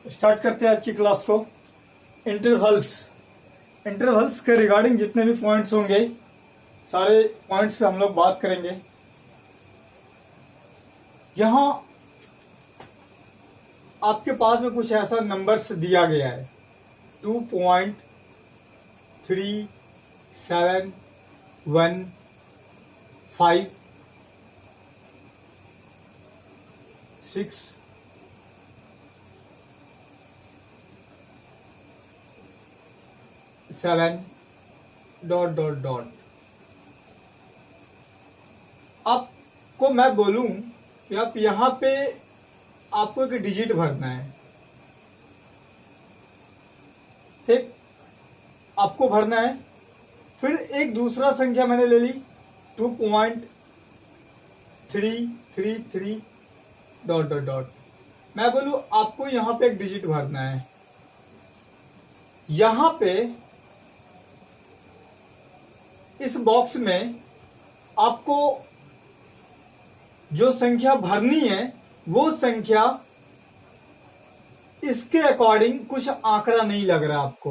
Start करते हैं आज की क्लास को। इंटरवल्स के रिगार्डिंग जितने भी पॉइंट्स होंगे सारे पॉइंट्स पे हम लोग बात करेंगे। यहां आपके पास में कुछ ऐसा नंबर्स दिया गया है 2.3715 6 7 ... आपको मैं बोलूं कि आप यहां पे आपको एक डिजिट भरना है, ठीक, आपको भरना है। फिर एक दूसरा संख्या मैंने ले ली 2.333 ... मैं बोलूं आपको यहां पे एक डिजिट भरना है। यहां पे इस बॉक्स में आपको जो संख्या भरनी है वो संख्या इसके अकॉर्डिंग कुछ आंकड़ा नहीं लग रहा आपको,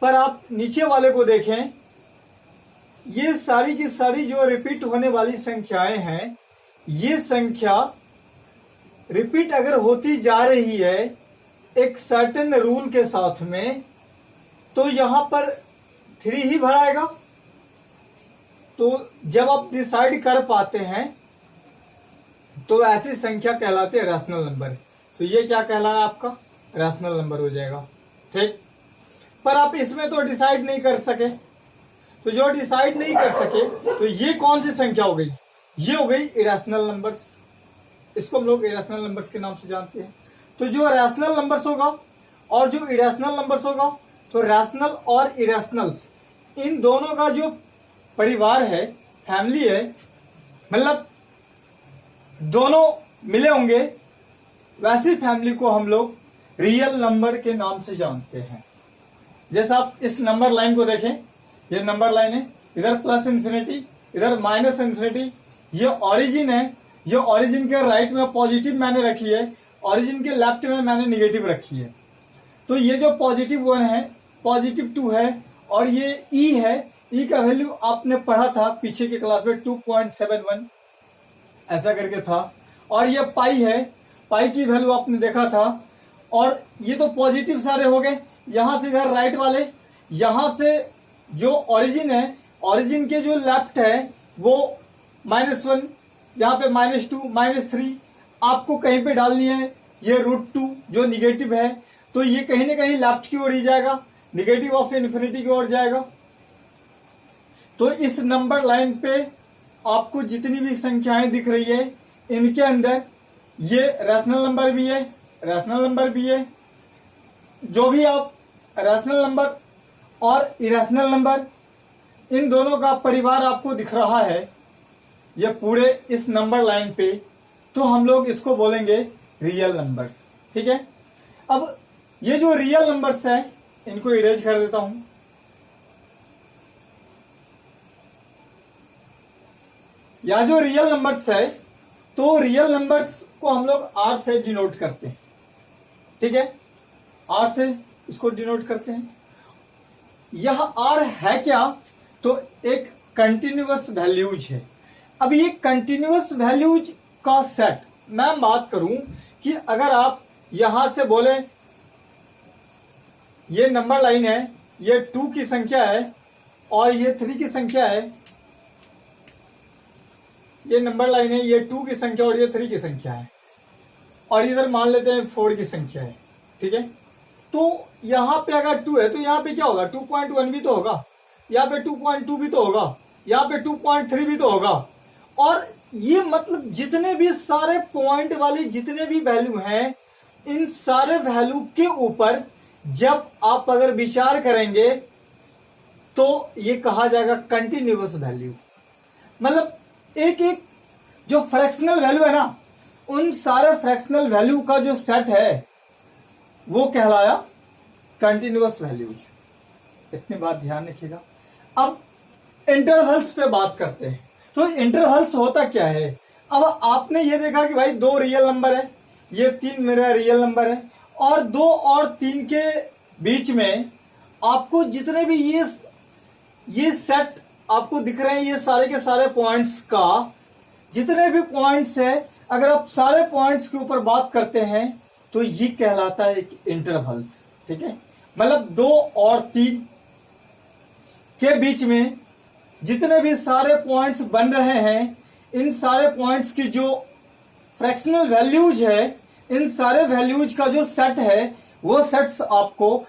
पर आप नीचे वाले को देखें, ये सारी की सारी जो रिपीट होने वाली संख्याएं हैं, ये संख्या रिपीट अगर होती जा रही है एक सर्टेन रूल के साथ में, तो यहां पर 3 ही भराएगा। तो जब आप डिसाइड कर पाते हैं तो ऐसी संख्या कहलाती है रैशनल नंबर। तो ये क्या कहलाया आपका रैशनल नंबर हो जाएगा, ठीक। पर आप इसमें तो डिसाइड नहीं कर सके, तो जो डिसाइड नहीं कर सके तो ये कौन सी संख्या हो गई, ये हो गई इरेशनल नंबर्स। इसको हम लोग इरेशनल नंबर्स के नाम से जानते हैं। तो जो रैशनल नंबर्स होगा और जो इरेशनल नंबर्स होगा, तो रैशनल और इरेशनल्स इन दोनों का जो परिवार है, फैमिली है, मतलब दोनों मिले होंगे, वैसी फैमिली को हम लोग रियल नंबर के नाम से जानते हैं। जैसा आप इस नंबर लाइन को देखें, ये नंबर लाइन है, इधर प्लस इंफिनिटी, इधर माइनस इंफिनिटी, ये ओरिजिन है। ये ओरिजिन के राइट में पॉजिटिव मैंने रखी है, ओरिजिन के लेफ्ट में मैंने निगेटिव रखी है। तो ये जो पॉजिटिव 1 है, पॉजिटिव 2 है, और ये ई है। ई का वैल्यू आपने पढ़ा था पीछे की क्लास में 2.71 ऐसा करके था। और ये पाई है, पाई की वैल्यू आपने देखा था। और ये तो पॉजिटिव सारे हो गए। यहां से इधर राइट वाले, यहां से जो ओरिजिन है, ओरिजिन के जो लेफ्ट है वो -1, यहाँ पे -2, -3 आपको कहीं पे डालनी है। ये √2 जो निगेटिव है, तो ये कहीं ना कहीं लेफ्ट की ओर ही जाएगा, निगेटिव ऑफ इन्फिनिटी की ओर जाएगा। तो इस नंबर लाइन पे आपको जितनी भी संख्याएं दिख रही है, इनके अंदर ये रैशनल नंबर भी है, रैशनल नंबर भी है। जो भी आप रैशनल नंबर और इरेशनल नंबर, इन दोनों का परिवार आपको दिख रहा है ये पूरे इस नंबर लाइन पे, तो हम लोग इसको बोलेंगे रियल नंबर्स, ठीक है। अब ये जो रियल नंबर्स है इनको इरेज कर देता हूं। या जो रियल नंबर्स है, तो रियल नंबर्स को हम लोग R से डिनोट करते हैं, ठीक है। R से इसको डिनोट करते हैं। यह R है क्या, तो एक कंटिन्यूअस वैल्यूज है। अब ये कंटिन्यूअस वैल्यूज का सेट, मैं बात करूं कि अगर आप यहां से बोले ये नंबर लाइन है, ये 2 की संख्या है और ये 3 की संख्या है, ये नंबर लाइन है, ये 2 की संख्या और ये 3 की संख्या है, और इधर मान लेते हैं 4 की संख्या है, ठीक है। तो यहां पे अगर 2 है तो यहां पे क्या होगा, 2.1 भी तो होगा, यहाँ पे 2.2 भी तो होगा, यहाँ पे 2.3 भी तो होगा। और ये मतलब जितने भी सारे पॉइंट वाली जितने भी वैल्यू हैं, इन सारे वैल्यू के ऊपर जब आप अगर विचार करेंगे तो ये कहा जाएगा कंटिन्यूअस वैल्यू। मतलब एक एक जो फ्रैक्शनल वैल्यू है ना, उन सारे फ्रैक्शनल वैल्यू का जो सेट है वो कहलाया कंटिन्यूअस वैल्यूज। इतनी बात ध्यान रखिएगा। अब इंटरवल्स पे बात करते हैं। तो इंटरवल्स होता क्या है, अब आपने ये देखा कि भाई 2 रियल नंबर है, ये 3 मेरा रियल नंबर है, और 2 और 3 के बीच में आपको जितने भी ये सेट आपको दिख रहे हैं, ये सारे के सारे पॉइंट्स का जितने भी पॉइंट्स है, अगर आप सारे पॉइंट्स के ऊपर बात करते हैं तो ये कहलाता है एक इंटरवल्स। ठीक है, मतलब 2 और 3 के बीच में जितने भी सारे पॉइंट्स बन रहे हैं, इन सारे पॉइंट्स की जो फ्रैक्शनल वैल्यूज है, इन सारे वैल्यूज का जो सेट है, वो सेट्स आपको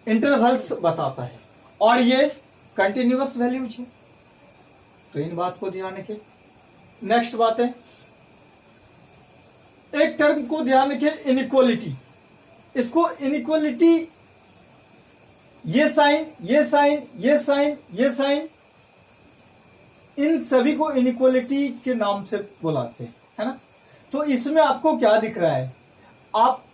इंटरवल्स बताता है, और ये कंटिन्यूअस वैल्यूज है। तो इन बात को ध्यान रखें। नेक्स्ट बात है, एक टर्म को ध्यान रखें, इनइक्वालिटी। इसको इनइक्वालिटी, ये साइन, ये साइन, ये साइन, ये साइन, इन सभी को इनइक्वालिटी के नाम से बुलाते हैं, है ना। तो इसमें आपको क्या दिख रहा है, आप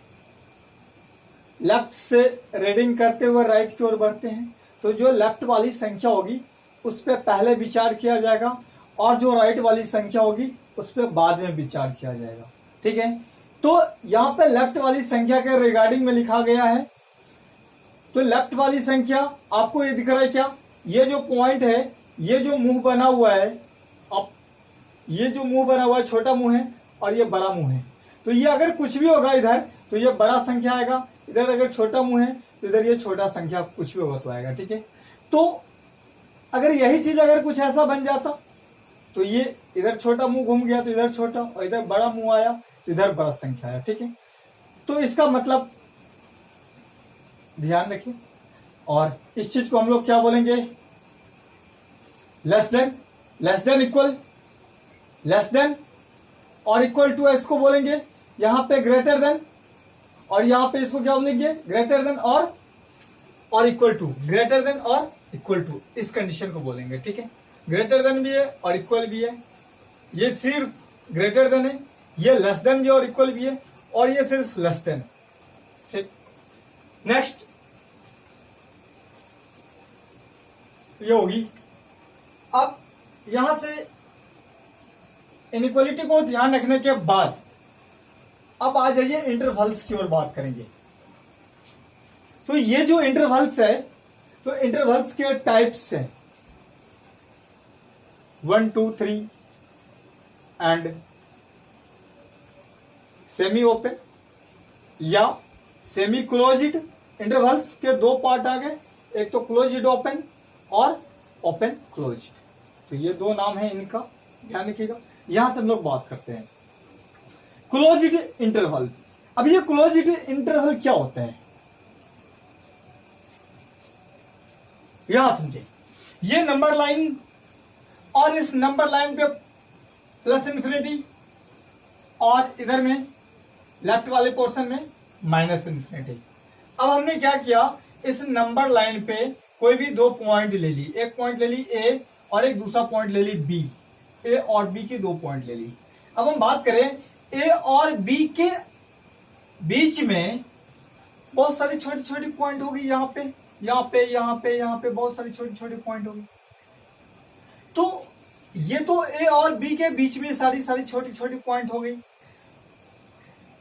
लेफ्ट से रीडिंग करते हुए राइट की ओर बढ़ते हैं, तो जो लेफ्ट वाली संख्या होगी उस पर पहले विचार किया जाएगा, और जो राइट वाली संख्या होगी उस पर बाद में विचार किया जाएगा। ठीक है, तो यहां पे लेफ्ट वाली संख्या के रिगार्डिंग में लिखा गया है। तो लेफ्ट वाली संख्या आपको ये दिख रहा है क्या, ये जो पॉइंट है, ये जो मुंह बना हुआ है, अब ये जो मुंह बना हुआ है छोटा मुंह है और ये बड़ा मुंह है। तो ये अगर कुछ भी होगा इधर तो ये बड़ा संख्या आएगा, इधर अगर छोटा मुंह है तो इधर ये छोटा संख्या कुछ भी होगा तो आएगा। ठीक है, तो अगर यही चीज अगर कुछ ऐसा बन जाता तो ये इधर छोटा मुंह घूम गया तो इधर छोटा, और इधर बड़ा मुंह आया तो इधर बड़ा संख्या आया। ठीक है, तो इसका मतलब ध्यान रखिए। और इस चीज को हम लोग क्या बोलेंगे, less than equal, less than और इक्वल टू इसको बोलेंगे, यहां पे ग्रेटर देन, और यहां पे इसको क्या बोलेंगे, ग्रेटर देन और इक्वल टू, ग्रेटर देन और इक्वल टू, इस कंडीशन को बोलेंगे। ठीक है, ग्रेटर देन भी है और इक्वल भी है, ये सिर्फ ग्रेटर देन है, ये लेस देन भी और इक्वल भी है, और ये सिर्फ लेस देन। ठीक, नेक्स्ट ये होगी। अब यहां से इनइक्वालिटी को ध्यान रखने के बाद अब आ जाइए इंटरवल्स की ओर बात करेंगे। तो ये जो इंटरवल्स है, तो इंटरवल्स के टाइप्स हैं 1 2 3 एंड सेमी ओपन या सेमी क्लोज्ड। इंटरवल्स के 2 पार्ट आ गए, एक तो क्लोज्ड ओपन और ओपन क्लोज्ड। तो ये 2 नाम है इनका, ध्यान रखिएगा। यहां से हम लोग बात करते हैं क्लोज्ड इंटरवल। अब ये क्लोज्ड इंटरवल क्या होता है, यहां समझे। ये नंबर लाइन, और इस नंबर लाइन पे प्लस इन्फिनिटी, और इधर में लेफ्ट वाले पोर्शन में माइनस इन्फिनिटी। अब हमने क्या किया, इस नंबर लाइन पे कोई भी 2 पॉइंट ले ली, एक पॉइंट ले ली ए और एक दूसरा पॉइंट ले ली बी, ए और बी की 2 पॉइंट ले ली। अब हम बात करें ए और बी के बीच में बहुत सारी छोटी छोटी पॉइंट होगी, यहाँ पे यहाँ पे यहाँ पे यहाँ पे बहुत सारी छोटी छोटी पॉइंट होगी। तो ये तो ए और बी के बीच में सारी छोटी छोटी पॉइंट हो गई।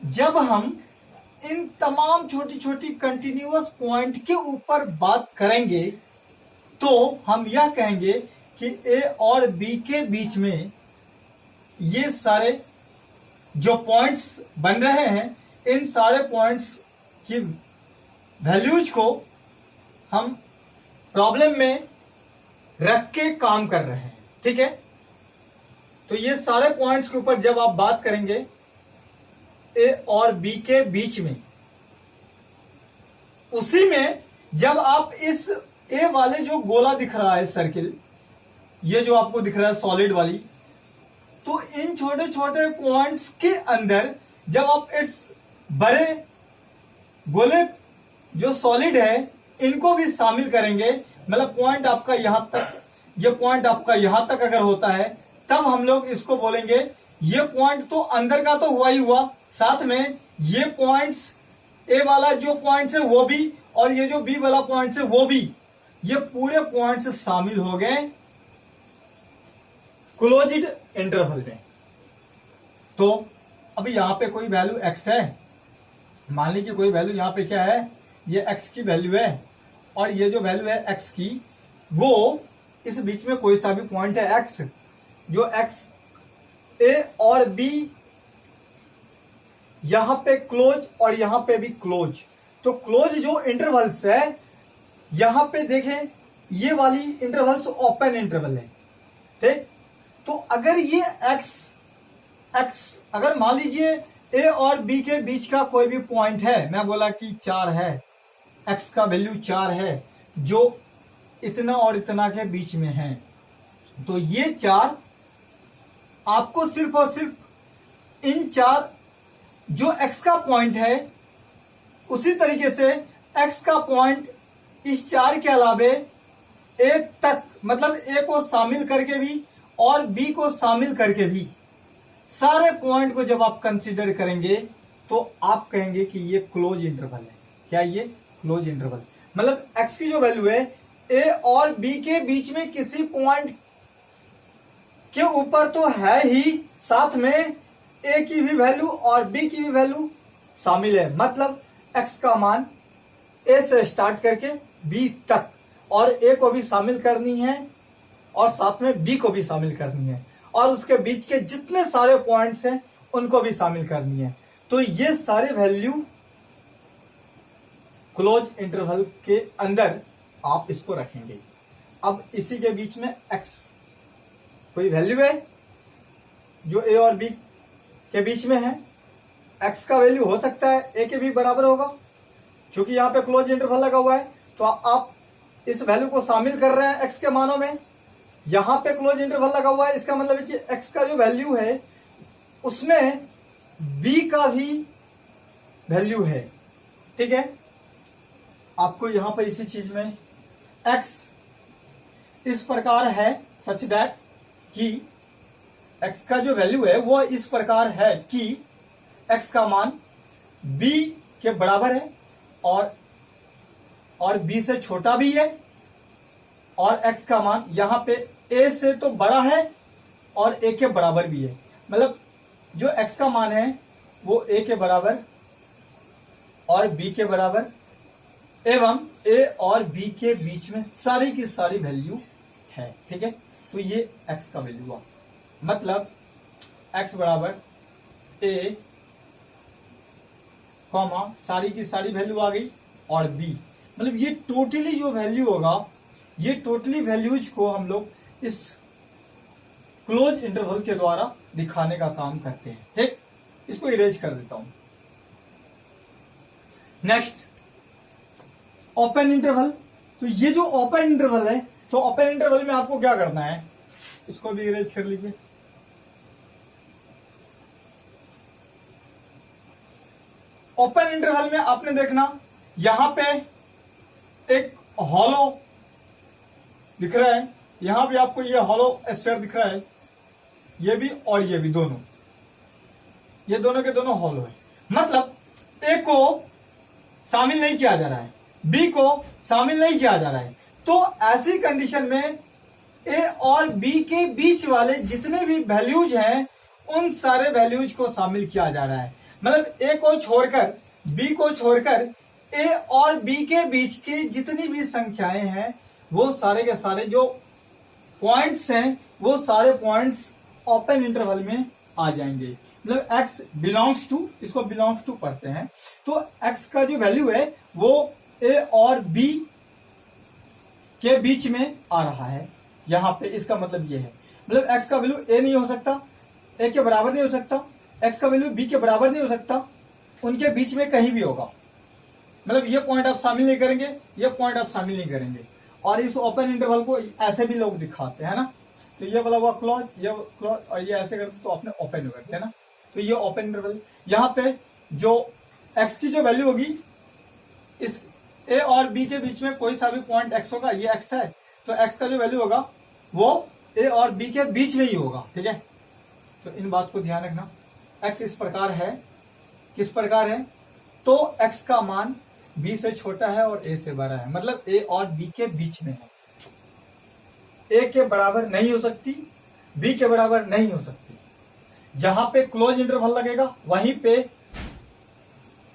जब हम इन तमाम छोटी छोटी कंटिन्यूअस पॉइंट के ऊपर बात करेंगे तो हम यह कहेंगे कि ए और बी के बीच में ये सारे जो पॉइंट्स बन रहे हैं, इन सारे पॉइंट्स की वैल्यूज को हम प्रॉब्लम में रख के काम कर रहे हैं। ठीक है, तो ये सारे पॉइंट्स के ऊपर जब आप बात करेंगे ए और बी के बीच में, उसी में जब आप इस ए वाले जो गोला दिख रहा है सर्किल, ये जो आपको दिख रहा है सॉलिड वाली, तो इन छोटे छोटे पॉइंट्स के अंदर जब आप इस बड़े गोले जो सॉलिड है इनको भी शामिल करेंगे, मतलब पॉइंट आपका यहां तक, ये पॉइंट आपका यहां तक अगर होता है, तब हम लोग इसको बोलेंगे ये पॉइंट तो अंदर का तो हुआ ही हुआ, साथ में ये पॉइंट्स ए वाला जो पॉइंट्स है वो भी, और ये जो बी वाला पॉइंट्स है वो भी, ये पूरे पॉइंट्स शामिल हो गए क्लोज्ड इंटरवल में। तो अभी यहां पे कोई वैल्यू एक्स है, मान लीजिए कोई वैल्यू यहाँ पे क्या है, ये x की वैल्यू है और ये जो वैल्यू है x की, वो इस बीच में कोई सा भी पॉइंट है x, जो x a और b यहां पे क्लोज और यहां पे भी क्लोज, तो क्लोज जो इंटरवल्स है यहां पे देखें, ये वाली इंटरवल्स ओपन इंटरवल है, ठीक। तो अगर ये x अगर मान लीजिए a और b के बीच का कोई भी पॉइंट है, मैं बोला कि 4 है, x का वैल्यू 4 है, जो इतना और इतना के बीच में है, तो ये 4 आपको सिर्फ और सिर्फ इन 4 जो x का पॉइंट है, उसी तरीके से x का पॉइंट इस 4 के अलावे a तक, मतलब a को शामिल करके भी और b को शामिल करके भी सारे पॉइंट को जब आप कंसीडर करेंगे तो आप कहेंगे कि ये क्लोज इंटरवल है। क्या ये क्लोज इंटरवल, मतलब x की जो वैल्यू है a और b के बीच में किसी पॉइंट के ऊपर तो है ही, साथ में a की भी वैल्यू और b की भी वैल्यू शामिल है, मतलब x का मान a से स्टार्ट करके b तक, और a को भी शामिल करनी है और साथ में b को भी शामिल करनी है, और उसके बीच के जितने सारे पॉइंट्स हैं उनको भी शामिल करनी है। तो ये सारे वैल्यू क्लोज इंटरवल के अंदर आप इसको रखेंगे। अब इसी के बीच में x कोई वैल्यू है जो a और b के बीच में है, x का वैल्यू हो सकता है a के भी बराबर होगा, क्योंकि यहाँ पे क्लोज इंटरवल लगा हुआ है, तो आप इस वैल्यू को शामिल कर रहे हैं x के मानों में, यहां पे क्लोज इंटरवल लगा हुआ है, इसका मतलब है कि x का जो वैल्यू है उसमें b का भी वैल्यू है, ठीक है। आपको यहां पर इसी चीज में x इस प्रकार है सच दैट कि x का जो वैल्यू है वो इस प्रकार है कि x का मान b के बराबर है और b से छोटा भी है, और x का मान यहां पे a से तो बड़ा है और a के बराबर भी है, मतलब जो x का मान है वो a के बराबर और b के बराबर एवं a और b के बीच में सारी की सारी वैल्यू है, ठीक है। तो ये x का वैल्यू हुआ, मतलब x बराबर a कॉमा सारी की सारी वैल्यू आ गई और b, मतलब ये टोटली जो वैल्यू होगा, ये टोटली वैल्यूज को हम लोग इस क्लोज इंटरवल के द्वारा दिखाने का काम करते हैं, ठीक। इसको इरेज कर देता हूं। नेक्स्ट ओपन इंटरवल, तो ये जो ओपन इंटरवल है, तो ओपन इंटरवल में आपको क्या करना है, इसको भी इरेज कर लीजिए। ओपन इंटरवल में आपने देखना यहां पे एक हॉलो दिख रहा है, यहां भी आपको ये हॉलो स्फीयर दिख रहा है, ये भी और ये भी दोनों, ये दोनों के दोनों हॉलो है, मतलब ए को शामिल नहीं किया जा रहा है, बी को शामिल नहीं किया जा रहा है। तो ऐसी कंडीशन में ए और बी के बीच वाले जितने भी वैल्यूज हैं उन सारे वैल्यूज को शामिल किया जा रहा है, मतलब ए को छोड़कर बी को छोड़कर ए और बी के बीच की जितनी भी संख्याएं हैं वो सारे के सारे जो पॉइंट्स हैं वो सारे पॉइंट्स ओपन इंटरवल में आ जाएंगे, मतलब x बिलोंग्स टू, इसको बिलोंग्स टू पढ़ते हैं, तो x का जो वैल्यू है वो a और b के बीच में आ रहा है यहां पे, इसका मतलब ये है, मतलब x का वैल्यू a नहीं हो सकता, a के बराबर नहीं हो सकता, x का वैल्यू b के बराबर नहीं हो सकता, उनके बीच में कहीं भी होगा, मतलब ये पॉइंट आप शामिल नहीं करेंगे, ये पॉइंट आप शामिल नहीं करेंगे। और इस ओपन इंटरवल को ऐसे भी लोग दिखाते हैं ना, तो ये वाला हुआ क्लोज, ये क्लोज, और ये ऐसे करते तो आपने ओपन कर दिया ना, तो ये ओपन इंटरवल। यहाँ पे जो x की जो वैल्यू होगी, इस a और b के बीच में कोई सा भी पॉइंट x होगा, ये x है, तो x का जो वैल्यू होगा वो a और b के बीच में ही होगा, ठीक है। तो इन बात को ध्यान रखना, x इस प्रकार है, किस प्रकार है, तो x का मान b से छोटा है और a से बड़ा है, मतलब a और b के बीच में है, a के बराबर नहीं हो सकती, b के बराबर नहीं हो सकती। जहां पे क्लोज इंटरवल लगेगा वहीं पे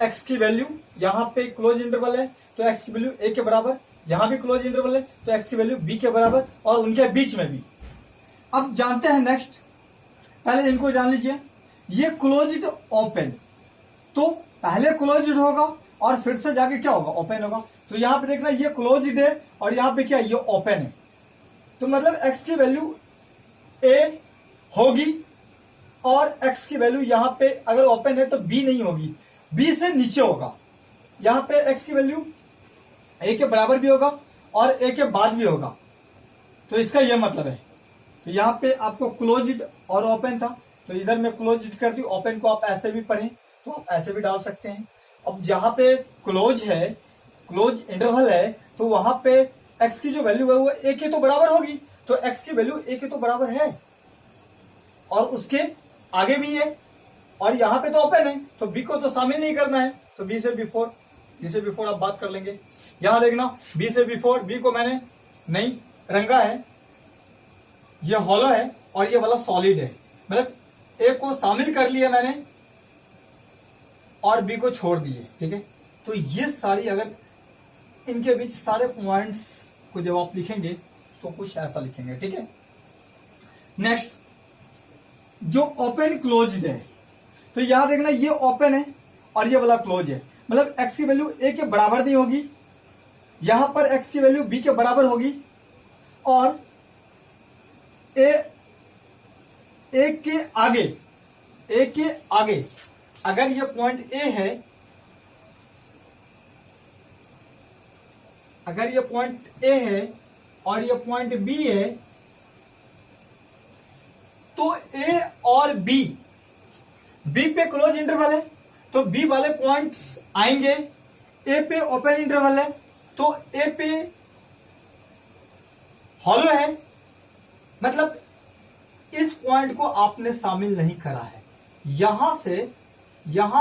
x की वैल्यू, यहाँ पे क्लोज इंटरवल है तो x की वैल्यू a के बराबर, यहाँ भी क्लोज इंटरवल है तो x की वैल्यू b के बराबर, और उनके बीच में भी। अब जानते हैं नेक्स्ट, पहले इनको जान लीजिए। ये क्लोज्ड ओपन, तो पहले क्लोज्ड होगा और फिर से जाके क्या होगा, ओपन होगा। तो यहाँ पे देखना ये क्लोज्ड है और यहाँ पे क्या, ये ओपन है। तो मतलब x की वैल्यू a होगी और x की वैल्यू यहाँ पे अगर ओपन है तो b नहीं होगी, b से नीचे होगा। यहाँ पे x की वैल्यू a के बराबर भी होगा और a के बाद भी होगा। तो इसका यह मतलब है। तो यहाँ पे आपको क्लोज्ड और ओपन था, तो इधर मैं क्लोज्ड कर दी, ओपन को आप ऐसे भी पढ़ें तो आप ऐसे भी डाल सकते हैं। अब जहाँ पे क्लोज है, क्लोज इंटरवल है, तो वहां पे x की जो वैल्यू है वो a के तो बराबर होगी, तो x की वैल्यू a के तो बराबर है और उसके आगे भी है, और यहाँ पे तो ओपन है तो b को तो शामिल नहीं करना है, तो b से बिफोर आप बात कर लेंगे। यहाँ देखना b से बिफोर, b को मैंने नहीं रंगा है, ये हॉलो है और ये वाला सॉलिड है, मतलब a को शामिल कर लिया मैंने और b को छोड़ दिए, ठीक है। तो ये सारी, अगर इनके बीच सारे पॉइंट्स को जब आप लिखेंगे तो कुछ ऐसा लिखेंगे, ठीक है। नेक्स्ट, जो ओपन क्लोज्ड है, तो यहां देखना ये ओपन है और ये वाला क्लोज है, मतलब x की वैल्यू a के बराबर नहीं होगी, यहां पर x की वैल्यू b के बराबर होगी, और a के आगे अगर ये पॉइंट a है, अगर ये पॉइंट a है और ये पॉइंट b है, तो a और b पे क्लोज इंटरवल है तो b वाले पॉइंट्स आएंगे, a पे ओपन इंटरवल है तो a पे हॉलो है, मतलब इस पॉइंट को आपने शामिल नहीं करा है। यहां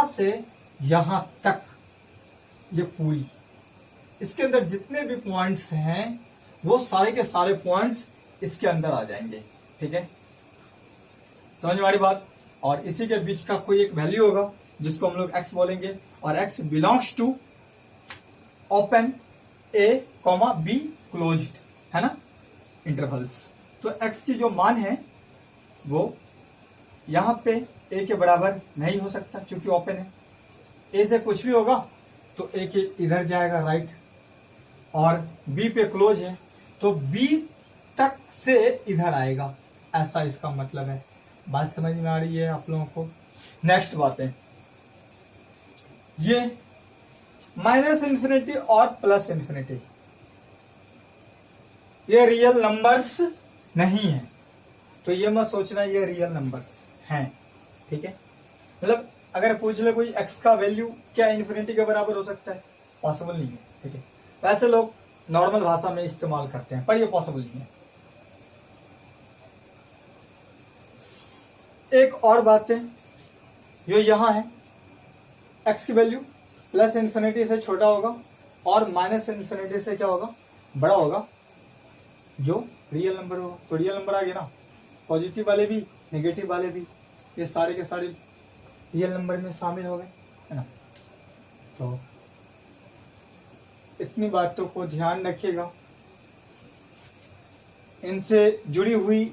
से यहां तक ये पूरी, इसके अंदर जितने भी पॉइंट्स हैं वो सारे के सारे पॉइंट्स इसके अंदर आ जाएंगे, ठीक है, समझ में आ रही बात। और इसी के बीच का कोई एक वैल्यू होगा जिसको हम लोग x बोलेंगे, और x belongs to open a, b closed, है ना, इंटरवल्स। तो x की जो मान है वो यहां पे a के बराबर नहीं हो सकता क्योंकि ओपन है, a से कुछ भी होगा तो a के इधर जाएगा राइट, और b पे क्लोज है तो b तक से इधर आएगा, ऐसा इसका मतलब है। बात समझ में आ रही है आप लोगों को। नेक्स्ट बात है, ये माइनस इन्फिनिटी और प्लस इन्फिनिटी ये रियल नंबर्स नहीं है, तो ये मत सोचना ये रियल नंबर्स हैं, ठीक है। मतलब अगर पूछ ले कोई x का वैल्यू क्या इन्फिनिटी के बराबर हो सकता है, पॉसिबल नहीं है, ठीक है। वैसे लोग नॉर्मल भाषा में इस्तेमाल करते हैं पर ये पॉसिबल नहीं है। एक और बात है जो यहाँ है, x की वैल्यू प्लस इन्फिनिटी से छोटा होगा और माइनस इन्फिनिटी से क्या होगा, बड़ा होगा, जो रियल नंबर होगा। तो रियल नंबर आ गया ना, पॉजिटिव वाले भी नेगेटिव वाले भी ये सारे के सारे रियल नंबर में शामिल हो गए, है ना। तो इतनी बातों को ध्यान रखिएगा, इनसे जुड़ी हुई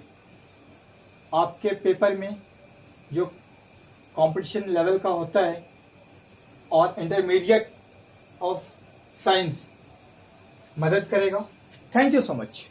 आपके पेपर में जो कंपटीशन लेवल का होता है और इंटरमीडिएट ऑफ साइंस मदद करेगा। Thank you so much.